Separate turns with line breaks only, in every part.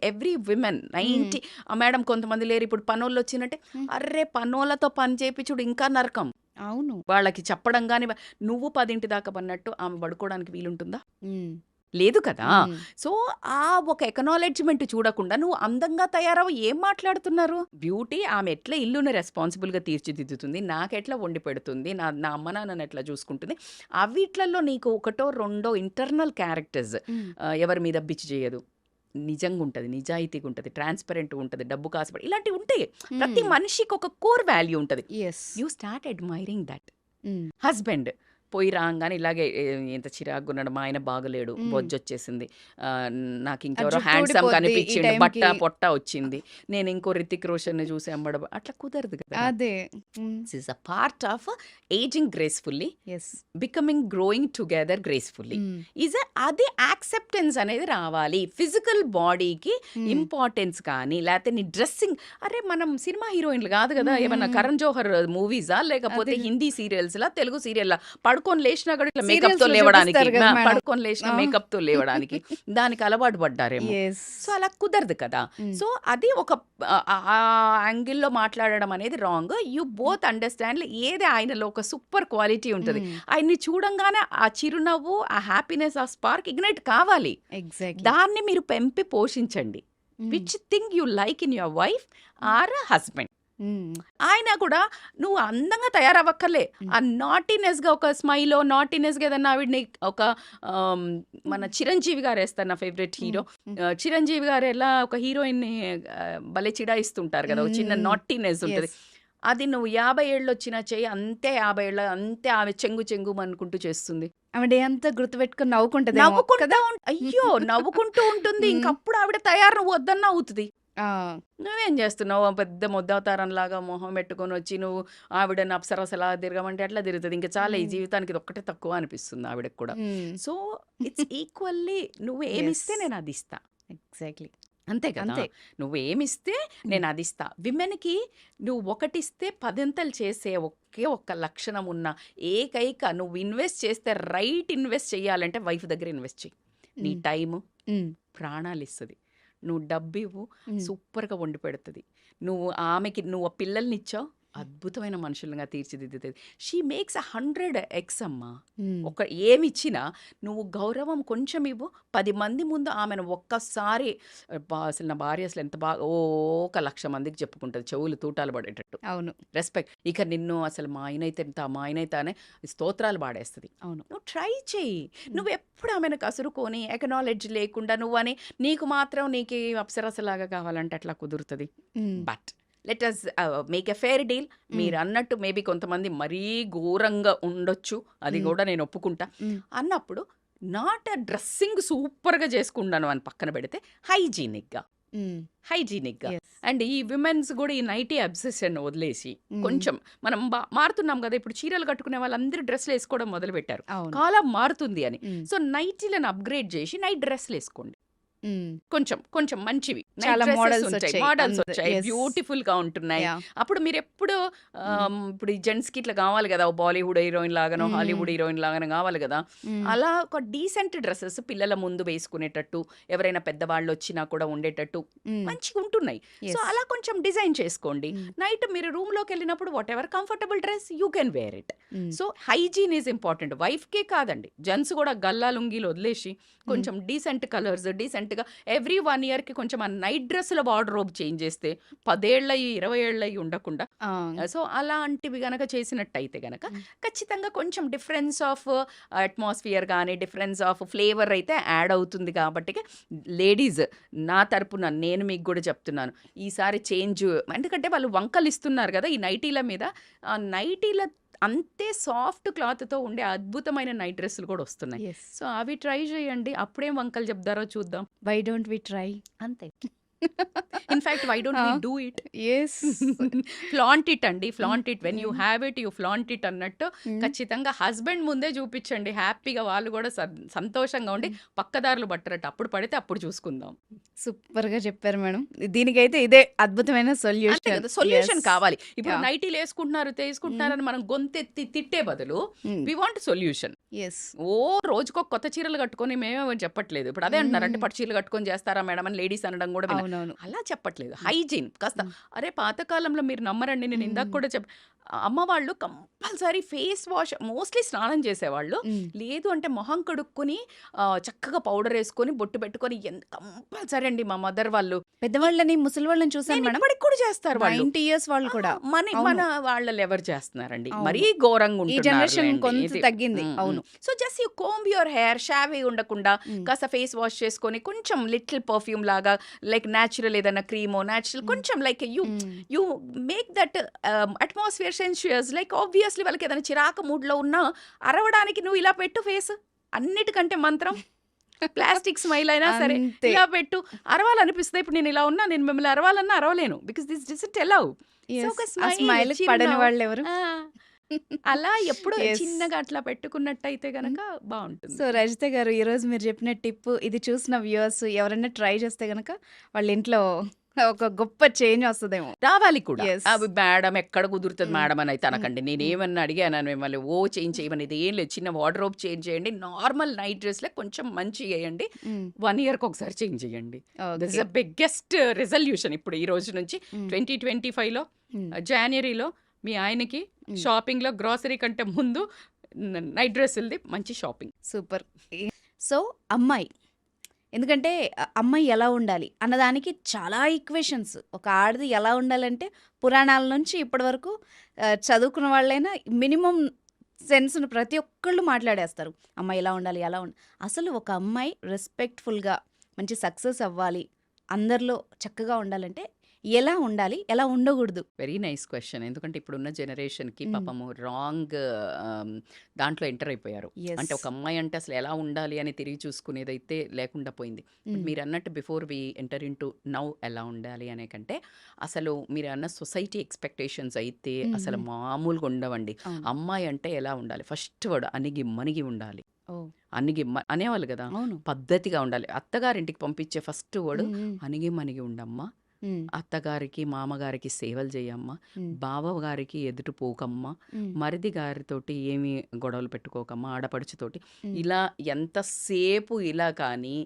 Every women 90 madam కొంతమంది లేరు ఇప్పుడు పనోళ్ళు వచ్చినట్టే అర్రే పనోళ్ళతో పని చేయించుడు ఇంకా నరకం.
అవును.
వాళ్ళకి చెప్పడం గాని నువ్వు 10 దాకా పన్నట్టు ఆమె పడుకోవడానికి వీలుంటుందా?
హ్మ్.
లేదు కదా!
హ్మ్.
సో, ఆ ఒక ఎక్నాలెడ్జ్‌మెంట్ చూడకుండా నువ్వు అందంగా తయారవ్వు ఏం మాట్లాడుతున్నారు? బ్యూటీ ఆమె ఎట్లా ఇల్లుని రెస్పాన్సిబుల్‌గా తీర్చిదిద్దుతుంది, నాకెట్లా వండి పెడుతుంది, నా నా అమ్మ నాన్నని ఎట్లా చూసుకుంటుంది, అవిట్లల్లో నీకు ఒకటో, రెండో ఇంటర్నల్ క్యారెక్టర్స్
హ్మ్.
ఎవరి మీద బిచ్చు చేయదు. నిజంగుంటది, నిజాయితీగుంటది, ట్రాన్స్‌పరెంట్‌గుంటది, డబ్బు కాసుపడి ఇలాంటివి ఉంటాయి. ప్రతి
హ్మ్.
మనిషికి ఒక కోర్ వాల్యూ ఉంటది.
Yes.
You start admiring that.
హ్మ్.
హస్బెండ్ పోయి రాంగానే ఇలాగే ఎంత చిరాకున్నాడు మా ఆయన బాగలేడు
హ్మ్.
బొజ్జొచ్చేసింది నాకు
ఆ
ఇంకెవరో
జుట్టు
హ్యాండ్సమ్
ఊడిపోద్ది ఈ
కనిపించిండు బట్ట
టైంకి.
పొట్ట వచ్చింది నేను ఇంకో రితిక్ రోషన్ని చూసి అమ్మడం అట్లా కుదరదు కదా.
అదే. హ్మ్.
This is a part of ageing gracefully,
yes.
Becoming growing together gracefully
హ్మ్.
అది యాక్సెప్టెన్స్ అనేది రావాలి. ఫిజికల్ బాడీకి
హ్మ్.
ఇంపార్టెన్స్ కానీ లేకపోతే నీ డ్రెస్సింగ్. అరే మనం సినిమా హీరోయిన్లు కాదు కదా,
హ్మ్.
ఏమన్నా
హ్మ్.
కరణ్ జోహర్ మూవీసా లేకపోతే
అదే.
హిందీ సీరియల్స్లా తెలుగు సీరియల్లా పడుకొని లేచినా కూడా ఇట్లా మేకప్తో
సీరియల్స్‌లో
లేవడానికి
చూపిస్తారు గదా మేడం.
పడుకొని లేచిన
ఆ!
మేకప్తో లేవడానికి దానికి అలవాటు పడ్డారేమో.
యెస్.
సో అలా కుదరదు కదా.
హ్మ్.
సో అది ఒక ఆ యాంగిల్లో మాట్లాడడం అనేది రాంగ్. యూ బోత్ అండర్స్టాండ్ ఏది ఆయనలో ఒక సూపర్ క్వాలిటీ ఉంటుంది.
హ్మ్.
ఆయన్ని చూడంగానే ఆ చిరునవ్వు, ఆ హ్యాపీనెస్, ఆ స్పార్క్ ఇగ్నైట్ కావాలి.
ఎగ్జాక్ట్‌లీ.
దాన్ని మీరు పెంపి పోషించండి.
హ్మ్.
Which thing you like in your wife or husband.
హ్మ్.
ఆయన కూడా నువ్వు అందంగా తయారవ్వక్కర్లే.
హ్మ్.
ఆ నాటీనెస్‌గా ఒక స్మైలో నాటీనెస్‌గా ఏదన్నా ఆవిడని ఒక ఆహ్, మన 'చిరంజీవి' గారేస్తారు నా ఫేవరెట్
హ్మ్.
హీరో.
హ్మ్.
'చిరంజీవి' గారు ఎలా ఒక హీరోయిన్‌ని భలే చిడాయిస్తుంటారు కదా!
హ్మ్.
ఒక చిన్న
హ్మ్.
నాటీనెస్ ఉంటది.
యెస్.
అది నువ్వు 50 ఏళ్ళొచ్చినా చెయ్యి అంతే 50 ఏళ్ళ అంతే ఆమె చెంగు చెంగుమనుకుంటూ చేస్తుంది.
ఆమె డే అంతా గుర్తుపెట్టుకొని నవ్వుకుంటదేమో కదా!
నవ్వుకుంటా అయ్యో! నవ్వుకుంటూ ఉంటుంది.
హ్మ్.
ఇంకప్పుడు ఆవిడ తయారు నువ్వు వద్దన్నా అవుతది.
ఆ!
నువ్వేం చేస్తున్నావు? ఆ పెద్ద ముద్దవతారంలాగా మొహం పెట్టుకొనొచ్చి నువ్వు ఆవిడని అప్సరసలా తిరగమంటే ఎట్లా తిరుగుతది? ఇంక చాల్లే ఈ
హ్మ్.
జీవితానికి ఇదొక్కటే తక్కువ అనిపిస్తుంది ఆవిడకి కూడా.
హ్మ్.
సో, ఇట్స్ ఈక్వల్లీ నువ్వు
యెస్.
ఏమిస్తే నేనదిస్తా.
ఎగ్జాక్ట్‌లీ.
అంతే కదా!
అంతే.
నువ్వేమిస్తే
హ్మ్.
నేనదిస్తా. విమెన్‌కి నువ్వు ఒకటిస్తే పదింతలు చేసే ఒకే ఒక్క లక్షణం ఉన్న ఏకైక నువ్వు ఇన్వెస్ట్ చేస్తే రైట్ ఇన్వెస్ట్ చేయాలంటే వైఫ్ దగ్గర ఇన్వెస్ట్ చెయి. నీ
హ్మ్.
టైము,
హ్మ్.
ప్రాణాలిస్తది. నువ్వు డబ్బివ్వు,
హ్మ్.
సూపర్‌గా వండి పెడతది. నువ్వు ఆమెకి నువ్వు పిల్లల్నిచ్చావు, అద్భుతమైన మనుషులుగా తీర్చిదిద్దుతది. షీ మేక్స్ 100 ఎక్స్ అమ్మా.
హ్మ్.
ఒక ఏమిచ్చినా నువ్వు గౌరవం కొంచెం ఇవ్వు. 10 మంది ముందు ఆమెను ఒక్కసారి అబ్బా! అసలు నా భార్య అసలు ఎంత బాగా ఒక 1,00,000 మందికి చెప్పుకుంటది. చెవులు తూటాలు పడేటట్టు.
అవును.
రెస్పెక్ట్. ఇక నిన్ను అసలు మా ఆయనైతే ఇంత, మా ఆయనైతే అని స్తోత్రాలు పాడేస్తది.
అవును.
నువ్వు ట్రై చెయ్యి.
హ్మ్.
నువ్వెప్పుడు ఆమెను కసురుకొని, ఎకనాలెడ్జ్ లేకుండా నువ్వని నీకు మాత్రం నీకీ అప్సరసలాగా కావాలంటే ఎట్లా కుదురుతది?
Hmm.
But let us make a fair deal.
Hmm.
మీరన్నట్టు మేబీ కొంతమంది మరీ ఘోరంగా ఉండొచ్చు. అది
హ్మ్.
గూడా నేను ఒప్పుకుంటా.
హ్మ్.
అన్నప్పుడు నాట్ డ్రెస్సింగ్ సూపర్‌గా చేసుకున్నాను అని పక్కన పెడితే హైజీనిక్‌గా,
హ్మ్.
హైజీనిక్‌గా
యెస్.
అండ్ ఈ విమెన్స్ గూడా ఈ నైటీ అబ్సెషన్ వదిలేసి
హ్మ్.
కొంచెం మనం మారుతున్నాం గదా! ఇప్పుడు చీరలు కట్టుకునే వాళ్ళందరూ డ్రెస్‌లేసుకోవడం మొదలుపెట్టారు.
అవును.
కాలం మారుతుంది అని.
హ్మ్.
సో, నైటీలను అప్‌గ్రేడ్ జేసి నైట్ డ్రెస్‌లేసుకోండి.
హ్మ్.
కొంచెం, కొంచెం మంచివి. నైట్
చాలా
డ్రెసెస్
మోడల్స్
ఉంటాయి.
వచ్చాయి.
మోడల్స్ వచ్చాయి.
యెస్.
బ్యూటిఫుల్‌గా ఉంటున్నాయి.
యాహ్!
అప్పుడు మీరెప్పుడు
హ్మ్.
ఇప్పుడు ఈ జెంట్స్‌కి ఇట్లా గావాలి గదా! బాలీవుడ్ హీరోయిన్ లాగానో,
హ్మ్.
హాలీవుడ్ హీరోయిన్ లాగానో గావాలి గదా!
హ్మ్.
అలా ఒక డీసెంట్ డ్రెసెస్ పిల్లల ముందు వేసుకునేటట్టు, ఎవరైనా పెద్దవాళ్ళొచ్చినా కూడా ఉండేటట్టు
హ్మ్.
మంచిగుంటున్నాయి. So,
yes.
అలా కొంచెం డిజైన్ చేసుకోండి.
హ్మ్.
నైట్ మీరు రూమ్‌లోకెళ్ళినప్పుడు whatever comfortable dress you can wear it.
హ్మ్.
So, hygiene is important. వైఫ్‌కే కాదండి. జెంట్స్ గూడా గల్లా లుంగీలు వదిలేసి
హ్మ్.
కొంచెం డీసెంట్ కలర్స్, డీసెంట్‌గా ఎవ్రీ 1 ఇయర్‌కి కొంచెం ఆ నైట్ డ్రెస్‌ల వార్డ్‌రోబ్ చేంజ్ చేస్తే 10 ఏళ్ళయి, 20 ఏళ్ళయి ఉండకుండా
ఆ!
సో, అలాంటివి గనక చేసినట్టయితే గనక
హ్మ్.
ఖచ్చితంగా కొంచెం డిఫరెన్స్ ఆఫ్ అట్మాస్ఫియర్ గానీ, డిఫరెన్స్ ఆఫ్ ఫ్లేవర్ అయితే యాడ్ అవుతుంది కాబట్టికే లేడీస్ నా తరపున నేను మీకు గూడా చెప్తున్నాను. ఈసారి చేంజ్ ఎందుకంటే వాళ్ళు వంకలిస్తున్నారు గదా! ఈ నైటీల మీద. ఆ నైటీల అంతే సాఫ్ట్ క్లాత్‌తో ఉండే అద్భుతమైన నైట్ డ్రెస్సులు కూడా వస్తున్నాయి.
యెస్.
సో, అవి ట్రై చేయండి. అప్పుడేం వంకలు చెప్తారో చూద్దాం.
Why don't we try?
అంతే. In fact why don't we do it?
Yes.
Flaunt it అండి. Flaunt it. When you have it you flaunt it అన్నట్టు
హ్మ్.
ఖచ్చితంగా హస్బెండ్ ముందే చూపించండి. హ్యాపీగా వాళ్ళు కూడా సంతోషంగా ఉండి పక్కదారులు పట్టరట. అప్పుడు పడితే అప్పుడు చూసుకుందాం.
సూపర్‌గా చెప్పారు మేడం. దీనికైతే ఇదే అద్భుతమైన
అంతే
సొల్యూషన్.
కదా! Solution
yes.
కావాలి. ఇప్పుడు
యాహ్!
నైటీలు వేసుకుంటున్నారు,
హ్మ్.
తీసుకుంటున్నారని మనం గొంతెత్తి తిట్టే బదులు
hmm.
We want solution.
Yes.
ఓ రోజుకో కొత్త చీరలు కట్టుకొని మేమేమని చెప్పట్లేదు. ఇప్పుడు అదే అంటున్నారు, అంటే
హ్మ్.
పట్టు చీరలు కట్టుకొని చేస్తారా మేడం అని లేడీస్ అనడం కూడా విన్నా.
అవునవును.
అలా చెప్పట్లేదు.
హ్మ్.
హైజీన్ కాస్త.
హ్మ్.
అరే పాతకాలంలో మీరు నమ్మరండి, నేను ఇందాక
హ్మ్.
కూడా అమ్మ వాళ్ళు కంపల్సరీ ఫేస్ వాష్ మోస్ట్లీ స్నానం చేసేవాళ్ళు.
హ్మ్.
లేదు అంటే మొహం కడుక్కొని చక్కగా పౌడర్ వేసుకొని బొట్టు పెట్టుకొని కంపల్సరీ అండి మా మదర్ వాళ్ళు.
పెద్దవాళ్ళని, ముసలివాళ్ళని చూసాను
నేను
మేడం.
ఇప్పటికి కూడా చేస్తారు వాళ్ళు.
90 ఇయర్స్ వాళ్ళు కూడా.
మన
అవును.
వాళ్ళలో ఎవరు చేస్తున్నారండి? మరీ
అవును.
ఘోరంగా
ఈ జనరేషన్
ఉంటున్నారులేండి.
కొంత తగ్గింది. అవును.
So just you comb your hair, షావీ ఉండకుండా
హ్మ్.
కాస్త ఫేస్ వాష్ చేసుకొని కొంచెం లిటిల్ పర్ఫ్యూమ్ లాగా, లైక్ న్యాచురల్ ఏదైనా క్రీమో న్యాచురల్
హ్మ్.
కొంచెం like you
hmm.
You make that atmosphere sensuous. Like obviously వాళ్ళకి ఏదైనా చిరాకు మూడ్లో ఉన్నా అరవడానికి నువ్వు ఇలా పెట్టు ఫేస్. అన్నిటికంటే మంత్రం ప్లాస్టిక్ స్మైల్ అయినా సరే
అంతే.
ఇలా పెట్టు. అరవాలనిపిస్తే ఇప్పుడు నేను ఇలా ఉన్నా, నేను మిమ్మల్ని అరవాలన్నా అరవలేను. Because this doesn't allow. So
yes.
ఒక
ఆ
స్మైల్,
స్మైల్‌కి పడని
చిరునవ్వు.
వాళ్ళెవరు?
ఆ! అలా ఎప్పుడో
యెస్.
చిన్నగా అట్లా పెట్టుకున్నట్టయితే
హ్మ్.
గనక బావుంటుంది.
సో, రజిత గారు ఈరోజు మీరు చెప్పిన టిప్ ఇది చూసిన వ్యూవర్స్ ఎవరైనా ట్రై చేస్తే గనక వాళ్ళ ఇంట్లో ఒక గొప్ప చేంజ్ వస్తదేమో.
రావాలి కూడా.
యెస్.
అవి మేడం ఎక్కడ కుదురుతది
హ్మ్.
మేడం అని అయితే
హ్మ్.
అనకండి.
హ్మ్.
నేనేమన్నా అడిగానా మిమ్మల్ని? చేంజ్ చేయమని ఇది ఏం లేదు. చిన్న వార్డ్‌రోబ్ చేంజ్ చేయండి. నార్మల్ నైట్ డ్రెస్‌లే కొంచెం మంచిగేయండి.
హ్మ్.
1 ఇయర్‌కి ఒకసారి చేంజ్ చేయండి. This
okay.
Is the biggest resolution ఇప్పుడు ఈ రోజు నుంచి.
హ్మ్.
2025లో
హ్మ్.
జాన్యురీలో మీ ఆయనకి
హ్మ్.
షాపింగ్‌లో గ్రోసరీ కంటే ముందు నైట్ డ్రెస్సులది మంచి షాపింగ్.
సూపర్. సో, అమ్మాయి ఎందుకంటే అమ్మాయి ఎలా ఉండాలి అన్నదానికి చాలా ఈక్వేషన్స్. ఒక ఆడది ఎలా ఉండాలంటే పురాణాల నుంచి ఇప్పటి వరకు చదువుకున్న వాళ్ళైనా మినిమం సెన్స్‌ని ప్రతి ఒక్కళ్ళు మాట్లాడేస్తారు. అమ్మాయి ఇలా ఉండాలి, అలా అసలు ఒక అమ్మాయి రెస్పెక్ట్‌ఫుల్‌గా మంచి సక్సెస్ అవ్వాలి, అందరిలో చక్కగా ఉండాలంటే ఎలా ఉండాలి? ఎలా ఉండకూడదు?
Very nice question. ఎందుకంటే ఇప్పుడున్న జనరేషన్‌కి
హ్మ్.
పాపము రాంగ్ దాంట్లో ఎంటర్ అయిపోయారు. అంటే
యెస్.
ఒక అమ్మాయి అంటే అసలు ఎలా ఉండాలి అని తిరిగి చూసుకునేదైతే లేకుండా పోయింది. But
hmm.
మీరన్నట్టు before we enter into now ఎలా ఉండాలి అనే కంటే, అసలు మీరన్న సొసైటీ ఎక్స్‌పెక్టేషన్స్ అయితే
హ్మ్.
అసలు
హ్మ్.
మామూలుగా ఉండవండి.
అవును.
అమ్మాయి అంటే ఎలా ఉండాలి? ఫస్ట్ వర్డ్ అణిగి మణిగి ఉండాలి.
ఓహ్!
అనేవాళ్ళు గదా!
అవును.
పద్ధతిగా ఉండాలి. అత్తగారింటికి పంపించే ఫస్ట్ వర్డ్
హ్మ్. హ్మ్.
అణిగి మణిగి ఉండమ్మా.
హ్మ్.
అత్తగారికి, మామగారికి సేవలు జెయ్యమ్మా.
హ్మ్.
బావగారికి ఎదురు పోకమ్మా.
హ్మ్.
మరిది గారితోటి ఏమి గొడవలు పెట్టుకోకమ్మా. ఆడపడుచుతోటి.
హ్మ్.
ఇలా ఎంతసేపు ఇలా కానీ,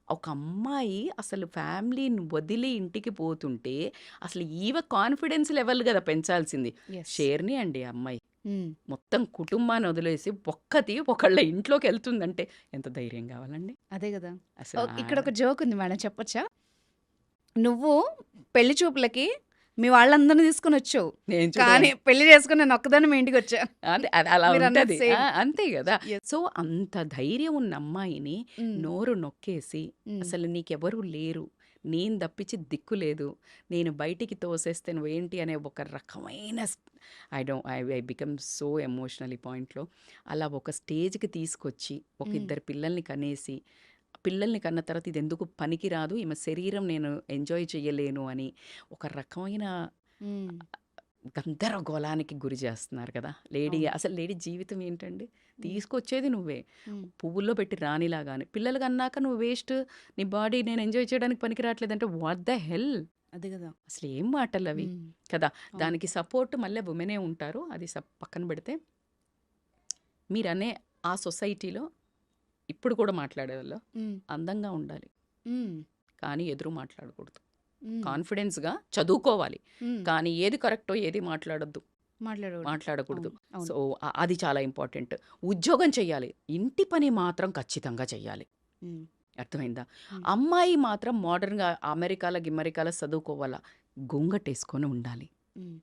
ఒక అమ్మాయి అసలు ఫ్యామిలీని వదిలి ఇంటికి పోతుంటే, అసలు ఈమె కాన్ఫిడెన్స్ లెవెల్ గదా పెంచాల్సింది.
యెస్.
షేర్‌ని అండి ఆ అమ్మాయి.
హ్మ్.
మొత్తం కుటుంబాన్ని వదిలేసి ఒక్కతి ఒకళ్ళ ఇంట్లోకెళ్తుందంటే ఎంత ధైర్యం గావాలండి?
అదే గదా!
అసలు
ఇక్కడ ఒక జోక్ ఉంది మేడం చెప్పొచ్చా? నువ్వు పెళ్లి చూపులకి మీ వాళ్ళందరిని తీసుకొనొచ్చావు.
నేను
కానీ
చూడమని.
పెళ్లి చేసుకొని నేను ఒక్కదాన్ని మీ ఇంటికొచ్చా.
అదే అది అలా
మీరన్నది
ఉంటది.
సేమ్.
అంతే గదా!
యెస్.
సో, అంత ధైర్యం ఉన్న అమ్మాయిని
హ్మ్.
నోరు నొక్కేసి,
హ్మ్.
అసలు నీకెవరు లేరు, నేను తప్పించి దిక్కు లేదు, నేను బయటికి తోసేస్తే నువ్వేంటి అనే ఒక రకమైన ఐ బికమ్ సో ఎమోషనల్ ఈ పాయింట్‌లో. అలా ఒక స్టేజ్‌కి తీసుకొచ్చి, ఒక
హ్మ్.
ఇద్దరు పిల్లల్ని కనేసి, పిల్లల్ని కన్న తర్వాత ఇదెందుకు పనికిరాదు, ఈమె శరీరం నేను ఎంజాయ్ చేయలేను అని ఒక రకమైన
హ్మ్.
గందరగోళానికి గురి చేస్తున్నారు కదా!
అవును.
అసలు లేడీ జీవితం ఏంటండి?
హ్మ్.
తీసుకొచ్చేది నువ్వే.
హ్మ్.
పువ్వుల్లో పెట్టి రాణిలాగాని. పిల్లలు కన్నాక నువ్వు వేస్ట్. నీ బాడీ నేను ఎంజాయ్ చేయడానికి పనికి రాట్లేదంటే వాట్ ద హెల్?
అదే గదా!
అసలు ఏం మాటలవి
హ్మ్.
కదా!
అవును.
దానికి సపోర్ట్ మళ్ళీ వుమెనే ఉంటారు. అది పక్కన పెడితే, మీరనే ఆ సొసైటీలో ఇప్పుడు కూడా మాట్లాడేవాళ్ళు
హ్మ్.
అందంగా ఉండాలి.
హ్మ్.
కానీ ఎదురు మాట్లాడకూడదు.
హ్మ్.
కాన్ఫిడెన్స్‌గా చదువుకోవాలి.
హ్మ్.
కానీ ఏది కరెక్టో ఏది మాట్లాడొద్దు.
మాట్లాడకూడదు.
మాట్లాడకూడదు.
అవును. అవును.
సో, అది చాలా ఇంపార్టెంట్. ఉద్యోగం చెయ్యాలి. ఇంటి పని మాత్రం ఖచ్చితంగా చెయ్యాలి.
హ్మ్.
అర్థమైందా?
హ్మ్.
అమ్మాయి మాత్రం మోడర్న్‌గా అమెరికాలో, గిమ్మరికాలో చదువుకోవాలా. గొంగటేసుకొని ఉండాలి.
హ్మ్.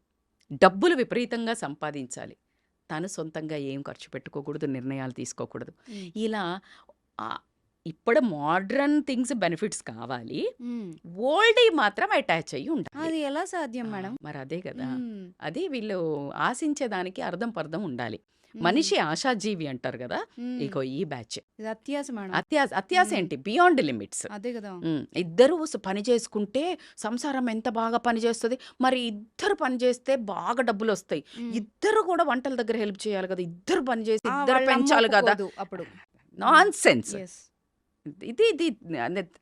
డబ్బులు విపరీతంగా సంపాదించాలి. తను సొంతంగా ఏం ఖర్చు పెట్టుకోకూడదు. నిర్ణయాలు తీసుకోకూడదు.
హ్మ్.
ఇలా ఆహ్, ఇప్పుడు మోడ్రన్ థింగ్స్ బెనిఫిట్స్ కావాలి.
హ్మ్.
ఓల్డ్‌యి మాత్రం అటాచ్ అయ్యి ఉండాలి.
అది ఎలా సాధ్యం
ఆ!
మేడం?
మరి అదే కదా!
హ్మ్.
అది వీళ్ళు ఆశించేదానికి అర్థం పర్థం ఉండాలి.
హ్మ్.
మనిషి ఆశాజీవి అంటారు కదా!
హ్మ్.
ఇగో ఈ బ్యాచ్.
ఇది అత్యాస మేడం.
అత్యాస
హ్మ్.
ఏంటి? Beyond limits.
అదే కదా!
ఇద్దరూ పని చేసుకుంటే సంసారం ఎంత బాగా పనిచేస్తది. మరి ఇద్దరు పని చేస్తే బాగా డబ్బులొస్తాయి.
హ్మ్.
ఇద్దరు కూడా వంటల దగ్గర హెల్ప్ చేయాలి కదా! ఇద్దరు పని చేసి
ఆ!
ఇద్దరు
వాళ్ళ అమ్మ
పెంచాలి కదా!
ఒప్పుకోదు అప్పుడు. హ్మ్.
నాన్‌సెన్స్.
యెస్.
ఇది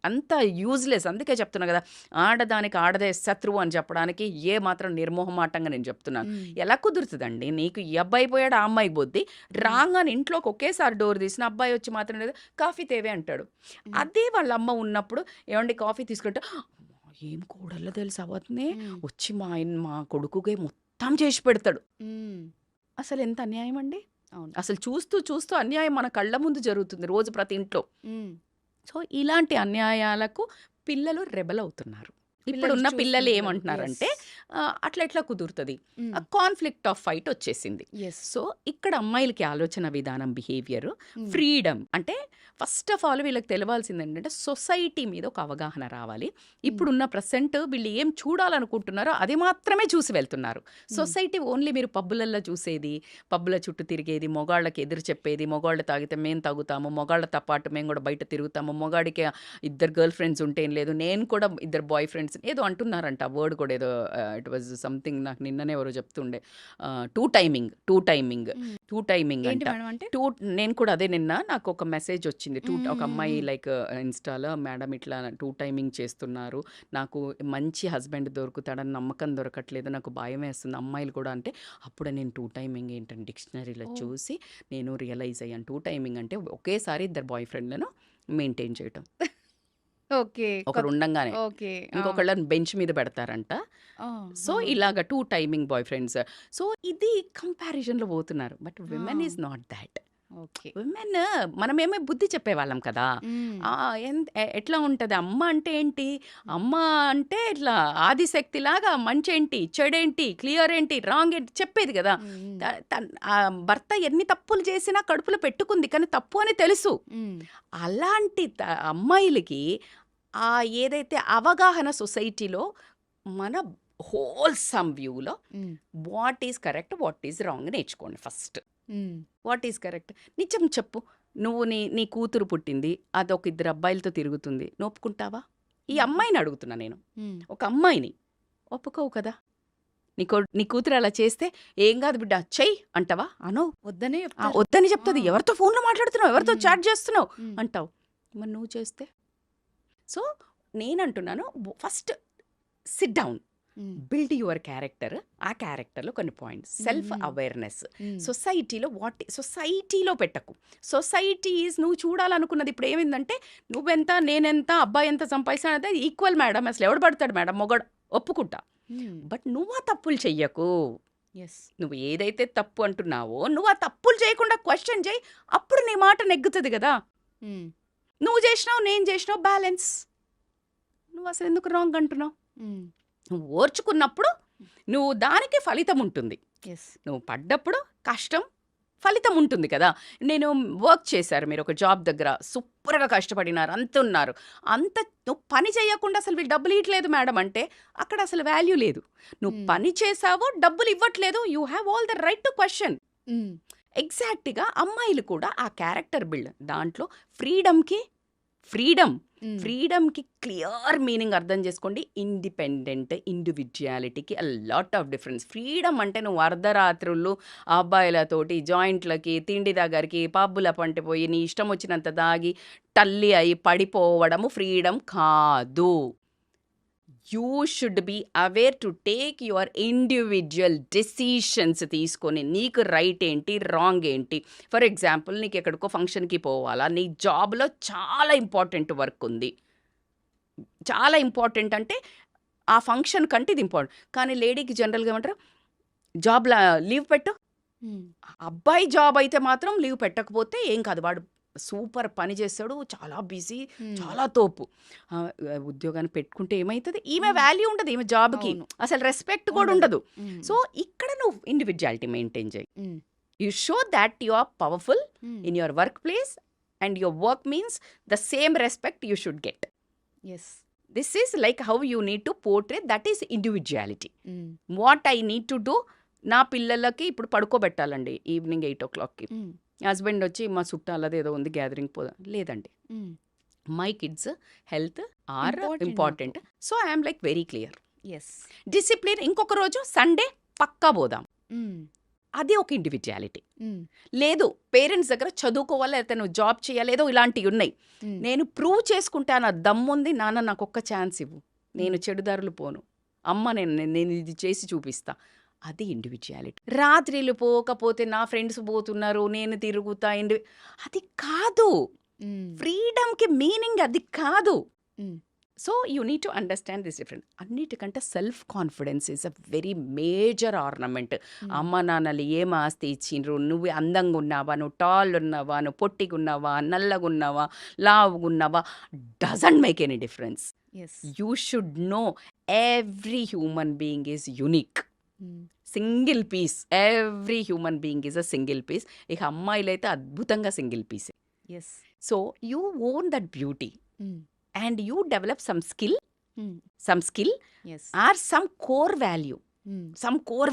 అంత యూజ్‌లెస్. అందుకే చెప్తున్నా కదా! ఆడదానికి ఆడదే శత్రువు అని చెప్పడానికి ఏ మాత్రం నిర్మోహమాటంగా నేను చెప్తున్నాను.
హ్మ్.
ఎలా కుదురుతదండి? నీకు ఈ అబ్బాయి పోయాడు, ఆ అమ్మాయి పోద్ది.
హ్మ్.
రాంగానే ఇంట్లోకి ఒకేసారి డోర్ తీసిన అబ్బాయి వచ్చి మాత్రం లేదు కాఫీ తేవే అంటాడు.
హ్మ్.
అదే వాళ్ళ అమ్మ ఉన్నప్పుడు ఏవండీ కాఫీ తీసుకుంటే "అమ్మా, ఏం కూడల్లో తెలుసా వదినే
హ్మ్.
వచ్చి మా కొడుకుకే మొత్తం చేసి పెడతాడు."
హ్మ్.
అసలు ఎంత అన్యాయం అండి?
అవును.
అసలు చూస్తూ చూస్తూ అన్యాయం మన కళ్ళ ముందు జరుగుతుంది రోజు ప్రతి ఇంట్లో.
హ్మ్.
సో, ఇలాంటి అన్యాయాలకు పిల్లలు రెబెల్ అవుతున్నారు.
పిల్లలు
ఇప్పుడున్న పిల్లలు
చూస్తున్నారు. యెస్.
ఏమంటున్నారంటే అట్లా ఎట్లా కుదురుతది?
హ్మ్.
కాన్‌ఫ్లిక్ట్ ఆఫ్ ఫైట్ వచ్చేసింది.
యెస్.
సో, ఇక్కడ అమ్మాయిలకి ఆలోచన విధానం, బిహేవియర్,
హ్మ్.
ఫ్రీడమ్ అంటే ఫస్ట్ ఆఫ్ ఆల్ వీళ్ళకి తెలవాల్సింది ఏంటంటే సొసైటీ మీద ఒక అవగాహన రావాలి.
హ్మ్.
ఇప్పుడున్న ప్రెజెంట్ వీళ్ళు ఏం చూడాలనుకుంటున్నారో అది మాత్రమే చూసి వెళ్తున్నారు.
హ్మ్.
సొసైటీ ఓన్లీ మీరు పబ్బులల్లో చూసేది, పబ్బుల చుట్టూ తిరిగేది, మొగాళ్ళకి ఎదురు చెప్పేది, మొగాళ్ళు తాగితే మేము తాగుతాము, మొగాళ్ళతో పాటు మేము కూడా బయట తిరుగుతాము, మొగాడికి ఇద్దరు గర్ల్ ఫ్రెండ్స్ ఉంటే ఏం లేదు, నేను కూడా ఇద్దరు బాయ్ ఫ్రెండ్స్ ఏదో అంటున్నారంట. ఆ వర్డ్ కూడా ఏదో ఇట్ వాజ్ సంథింగ్ నాకు నిన్ననే ఎవరో చెప్తుండే. టూ టైమింగ్
హ్మ్.
టూ టైమింగ్
ఏంటి
అంట.
మేడం అంటే?
నేను కూడా అదే నిన్న నాకు ఒక మెసేజ్ వచ్చింది.
హ్మ్.
ఒక
హ్మ్.
అమ్మాయి
హ్మ్.
లైక్ ఇన్‌స్టాలో మేడం ఇట్లా టూ టైమింగ్ చేస్తున్నారు. నాకు మంచి హస్బెండ్ దొరుకుతాడని నమ్మకం దొరకట్లేదు. నాకు భయమేస్తుంది. అమ్మాయిలు కూడా అంటే అప్పుడే నేను టూ టైమింగ్ ఏంటని డిక్షనరీలో
ఓహ్!
చూసి నేను రియలైజ్ అయ్యాను. టూ టైమింగ్ అంటే ఒకేసారి ఇద్దరు బాయ్ ఫ్రెండ్‌లను మెయింటైన్ చేయటం.
ఓకే.
ఒకరు ఉండంగానే
ఓకే. ఆ!
ఇంకొకళ్ళని బెంచ్ మీద పెడతారంట. సో,
ఆహా!
ఇలాగ two timing boyfriends. So, ఇది కంపారిజన్‌లో పోతున్నారు. బట్
ఆ!
Women is not thought.
Okay.
Women మనమేమో బుద్ధి చెప్పేవాళ్ళం కదా!
హ్మ్.
ఎట్లా ఉంటది? అమ్మ అంటే ఏంటి? అమ్మ అంటే ఇట్లా ఆదిశక్తిలాగా మంచేంటి? చెడేంటి? క్లియర్ ఏంటి? రాంగ్ ఏంటి? చెప్పేది కదా!
హ్మ్. హ్మ్.
భర్త ఎన్ని తప్పులు చేసినా కడుపులో పెట్టుకుంది. కానీ తప్పు అని తెలుసు.
హ్మ్.
అలాంటి అమ్మాయిలకి ఏదైతే అవగాహన సొసైటీలో మన హోల్‌సమ్ వ్యూలో
హ్మ్.
What is correct, what is wrong నేర్చుకోండి ఫస్ట్.
హ్మ్.
What is correct? నిజం చెప్పు. నువ్వు నీ నీ కూతురు పుట్టింది. అదొక ఇద్దరు అబ్బాయిలతో తిరుగుతుంది. నువ్వు ఒప్పుకుంటావా? ఈ
హుహు.
అమ్మాయిని అడుగుతున్నా నేను.
హ్మ్.
ఒక అమ్మాయిని. ఒప్పుకోవు కదా! నీ కూతురు అలా చేస్తే, "ఏం గాదు బిడ్డ చెయ్యి" అంటావా? అనవు.
వద్దనే చెప్తారు.
వద్దని
ఆ!
చెప్తది. ఎవరితో ఫోన్‌లో మాట్లాడుతున్నావు? ఎవరితో
హ్మ్.
చాట్ చేస్తున్నావు?
హ్మ్.
అంటావు. మరి నువ్వు చేస్తే? సో, నేనంటున్నాను first sit down.
Hmm.
Build your character. ఆ క్యారెక్టర్‌లో కొన్ని పాయింట్స్.
హ్మ్.
సెల్ఫ్
హ్మ్.
అవేర్‌నెస్.
హ్మ్.
సొసైటీలో పెట్టకు. సొసైటీ ఈజ్ నువ్వు చూడాలనుకున్నది ఇప్పుడు ఏమైందంటే, నువ్వెంత, నేనెంత, అబ్బాయి ఎంత సంపాదిస్తాడంటే ఈక్వల్ మేడం. అసలు ఎవడు పడతాడు మేడం మొగాడు. ఒప్పుకుంటా.
హ్మ్.
బట్ నువ్వు ఆ తప్పులు చెయ్యకు.
యెస్.
నువ్వు ఏదైతే తప్పు అంటున్నావో, నువ్వు ఆ తప్పులు చేయకుండా క్వెషన్ చెయ్యి. అప్పుడు నీ మాట నెగ్గుతది గదా!
హ్మ్.
నువ్వు చేసినావు, నేను చేసినావు బ్యాలెన్స్. నువ్వసలు ఎందుకు రాంగ్ అంటున్నావు?
హ్మ్.
నువ్వు ఓర్చుకున్నప్పుడు నువ్వు దానికి ఫలితం ఉంటుంది.
యెస్.
నువ్వు పడ్డప్పుడు కష్టం, ఫలితం ఉంటుంది కదా! నేను వర్క్ చేశారు మీరు ఒక జాబ్ దగ్గర. సూపర్‌గా కష్టపడినారు. అంతున్నారు. నువ్వు పని చేయకుండా అసలు వీళ్ళు డబ్బులు ఇయ్యట్లేదు మేడం అంటే, అక్కడ అసలు వాల్యూ లేదు. నువ్వు
హ్మ్.
పని చేశావు, డబ్బులు ఇవ్వట్లేదు. You have all the right to question.
హ్మ్.
ఎగ్జాక్ట్‌గా అమ్మాయిలు కూడా ఆ క్యారెక్టర్ బిల్డ్ దాంట్లో ఫ్రీడమ్‌కి ఫ్రీడమ్.
హ్మ్.
ఫ్రీడమ్‌కి క్లియర్ మీనింగ్ అర్థం చేసుకోండి. ఇండిపెండెంట్, ఇండివిడ్యుయాలిటీకి లాట్ ఆఫ్ డిఫరెన్స్. ఫ్రీడమ్ అంటే నువ్వు అర్ధరాత్రులు అబ్బాయిలతోటి జాయింట్‌లకి, తిండి దగ్గరికి, పబ్బుల పంట పోయి నీ ఇష్టం వచ్చినంత దాగి టల్లి అయి పడిపోవడము ఫ్రీడమ్ కాదు. You should be aware to take your individual decisions తీసుకొని నీకు రైట్ ఏంటి, రాంగ్ ఏంటి. ఫర్ ఎగ్జాంపుల్ నీకు ఎక్కడికో ఫంక్షన్‌కి పోవాలా, నీ జాబ్‌లో చాలా ఇంపార్టెంట్ వర్క్ ఉంది. చాలా ఇంపార్టెంట్ అంటే ఆ ఫంక్షన్ కంటే ఇది ఇంపార్టెంట్. కానీ లేడీకి జనరల్‌గా ఏమంటారు, జాబ్‌లా లీవ్ పెట్టు.
హ్మ్.
అబ్బాయి జాబ్ అయితే మాత్రం లీవ్ పెట్టకపోతే ఏం కాదు. వాడు సూపర్ పని చేస్తాడు. చాలా బిజీ,
హ్మ్.
చాలా తోపు. ఉద్యోగాన్ని పెట్టుకుంటే ఏమైతది? ఈమె
హ్మ్.
వాల్యూ ఉండదు ఈమె జాబ్‌కి.
అవును.
అసలు రెస్పెక్ట్ కూడా
ఉండదు.
ఉండదు.
హ్మ్.
సో, ఇక్కడ నువ్వు ఇండివిడ్యుయాలిటీ మెయింటైన్ చెయి.
Hmm.
You show that you are powerful
hmm.
In your work place and your work means the same respect you should get.
Yes
This is like how you need to portray, that is individuality. What I need to do, నా పిల్లలకి ఇప్పుడు పడుకోబెట్టాలండి evening 8 o'clockకి. Husband వచ్చి మా చుట్టాలది ఏదో ఉంది gathering పోదాం లేదండి. My kids health are
Important
important. So I'm like very clear.
Yes
discipline ఇంకొక రోజు సండే పక్కా పోదాం, అది ఒక ఇండివిజువాలిటీ. లేదు పేరెంట్స్ దగ్గర చదువుకోవాలి, లేకపోతే నువ్వు జాబ్ చేయాలి, ఏదో ఇలాంటివి ఉన్నాయి. నేను ప్రూవ్ చేసుకుంటాను, ఆ దమ్ముంది, నాన్న నాకు ఒక్క ఛాన్స్ ఇవ్వు, నేను చెడుదారులు పోను, అమ్మ నేను ఇది చేసి చూపిస్తా, అది ఇండివిజువాలిటీ. రాత్రిలు పోకపోతే నా ఫ్రెండ్స్ పోతున్నారు నేను తిరుగుతా, అది కాదు. ఫ్రీడమ్కి మీనింగ్ అది కాదు. So you need to understand this different. అన్నిటికంటే self confidence is a very major ornament. అమ్మ నాన్నలు ఏం ఆస్తి ఇచ్చిండ్రు, నువ్వు అందంగా ఉన్నావా, నువ్వు టాల్ ఉన్నావా, నువ్వు పొట్టిగా ఉన్నావా, నల్లగా ఉన్నావా, లావుగా ఉన్నావా, doesn't make any difference.
Yes
you should know every human being is unique. Single piece, every human being is a single piece. ఇక అమ్మాయిలు అయితే అద్భుతంగా సింగిల్ పీసే.
Yes
so you own that beauty and you develop some skill
yes
or some core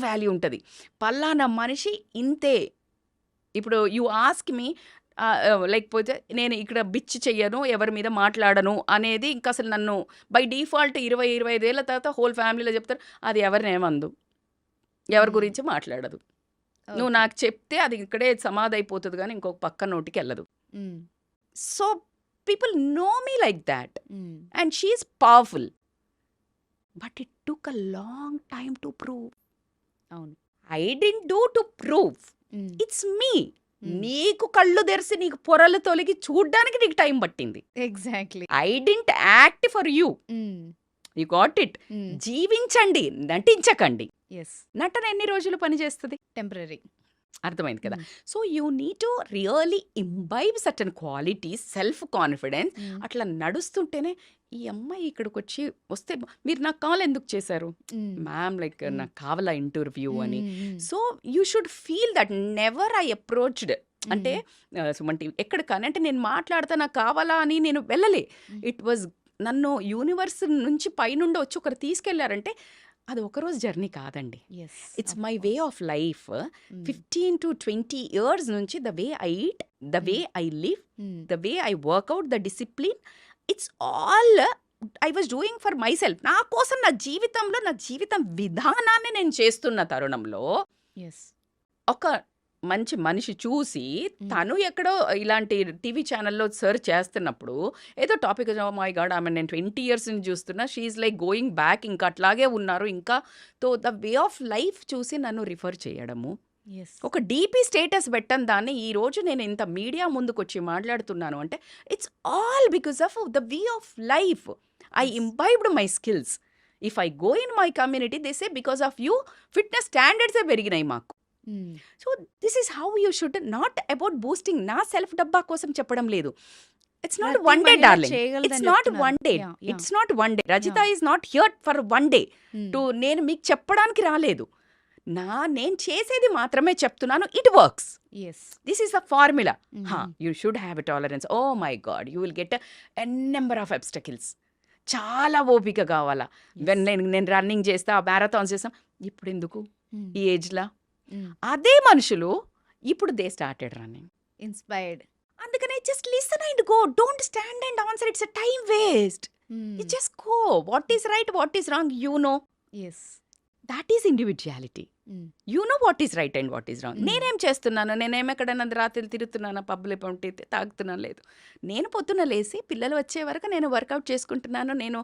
value ఉంటుంది. పల్లానా మనిషి ఇంతే. ఇప్పుడు యు ఆస్క్ మీ లేకపోతే నేను ఇక్కడ బిచ్ చెయ్యను, ఎవరి మీద మాట్లాడను అనేది ఇంకా అసలు నన్ను బై డిఫాల్ట్ 20-25 ఏళ్ళ తర్వాత హోల్ ఫ్యామిలీలో చెప్తారు, అది ఎవరినేమందు, ఎవరి గురించి మాట్లాడదు. నువ్వు నాకు చెప్తే అది ఇక్కడే సమాధి అయిపోతుంది కానీ ఇంకొక పక్క నోటికి వెళ్ళదు. So people know me like that, and she is powerful, but it took a long time to prove.
అవును
I didn't do to prove, it's me. నీకు కళ్ళు తెరిసి నీకు పొరలు తొలగి చూడ్డానికి నీకు టైం పట్టింది.
Exactly
I didn't act for you. You got it. జీవించండి, నటించకండి.
ఎస్
నటన ఎన్ని రోజులు పనిచేస్తుంది?
టెంపరరీ.
అర్థమైంది కదా. So you need to really imbibe certain qualities, self confidence. అట్లా నడుస్తుంటేనే ఈ అమ్మాయి ఇక్కడికి వచ్చి వస్తే మీరు నాకు కాల్ ఎందుకు చేశారు మ్యామ్, లైక్ నాకు కావాలా ఇంటర్వ్యూ అని. So you should feel that never I approached అంటే సుమంటి ఎక్కడ కానీ అంటే నేను మాట్లాడతా నాకు కావాలా అని నేను వెళ్ళలే. ఇట్ వాజ్ నన్ను యూనివర్స్ నుంచి పైనుండి వచ్చి ఒకరు తీసుకెళ్లారంటే అది ఒకరోజు జర్నీ కాదండి. It's my way of life. 15 to 20 years నుంచి the way I eat, the way I live, the way I workout, the discipline, it's all I was doing for myself. నా కోసం నా జీవితంలో నా జీవితం విధానాన్ని నేను చేస్తున్న తరుణంలో
ఎస్
ఒక మంచి మనిషి చూసి తను ఎక్కడో ఇలాంటి టీవీ ఛానల్లో సర్చ్ చేస్తున్నప్పుడు ఏదో టాపిక్ మై గాడ్ ఆమె నేను 20 years నుంచి చూస్తున్నా, షీఈ్ లైక్ గోయింగ్ బ్యాక్, ఇంకా అట్లాగే ఉన్నారు ఇంకా. తో ద వే ఆఫ్ లైఫ్ చూసి నన్ను రిఫర్ చేయడము,
ఎస్
ఒక డీపీ స్టేటస్ పెట్టని దాన్ని ఈ రోజు నేను ఇంత మీడియా ముందుకు వచ్చి మాట్లాడుతున్నాను అంటే it's all because of the way of life. I imbibed my skills. If I go in my community they say because of you fitness స్టాండర్డ్సే పెరిగినాయి మాకు. So this is how you should, not about boosting. నా self డబ్బా కోసం చెప్పడం లేదు. It's not one day darling, it's not one day, it's not one day. Rajitha is not here for one day to నేను మీకు చెప్పడానికి రాలేదు. నేను చేసేది మాత్రమే చెప్తున్నాను. It works.
Yes
this is the formula. You should have a tolerance. Oh my god, you will get a number of obstacles. చాలా ఓపిక కావాలా. నేను రన్నింగ్ చేస్తా, మ్యారథాన్స్ చేస్తాం, ఇప్పుడు ఎందుకు ఈ ఏజ్లా? అదే మనుషులు ఇప్పుడు దే స్టార్టెడ్ రన్నింగ్,
ఇన్స్పైర్డ్.
అందుకనే just listen and go, don't stand and answer, it's a time waste. You just go, what is right, what is wrong, you know.
Yes
that is individuality. You know what is right and what is wrong. నేనేం చేస్తున్నాను, నేనేం ఎక్కడైనా రాత్రి తిరుగుతున్నాను, పబ్బులు పంటి తాగుతున్నాను, లేదు. నేను పొద్దున్న లేసి పిల్లలు వచ్చే వరకు నేను వర్కౌట్ చేసుకుంటున్నాను, నేను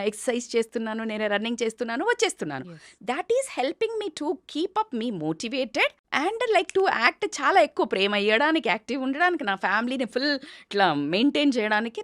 ఎక్సర్సైజ్ చేస్తున్నాను, నేను రన్నింగ్ చేస్తున్నాను, వచ్చేస్తున్నాను. That is helping me to keep up me motivated and like to act. చాలా ఎక్కువ ప్రేమ ఇవ్వడానికి, యాక్టివ్ ఉండడానికి, నా ఫ్యామిలీని ఫుల్ ఇట్లా మెయింటైన్ చేయడానికి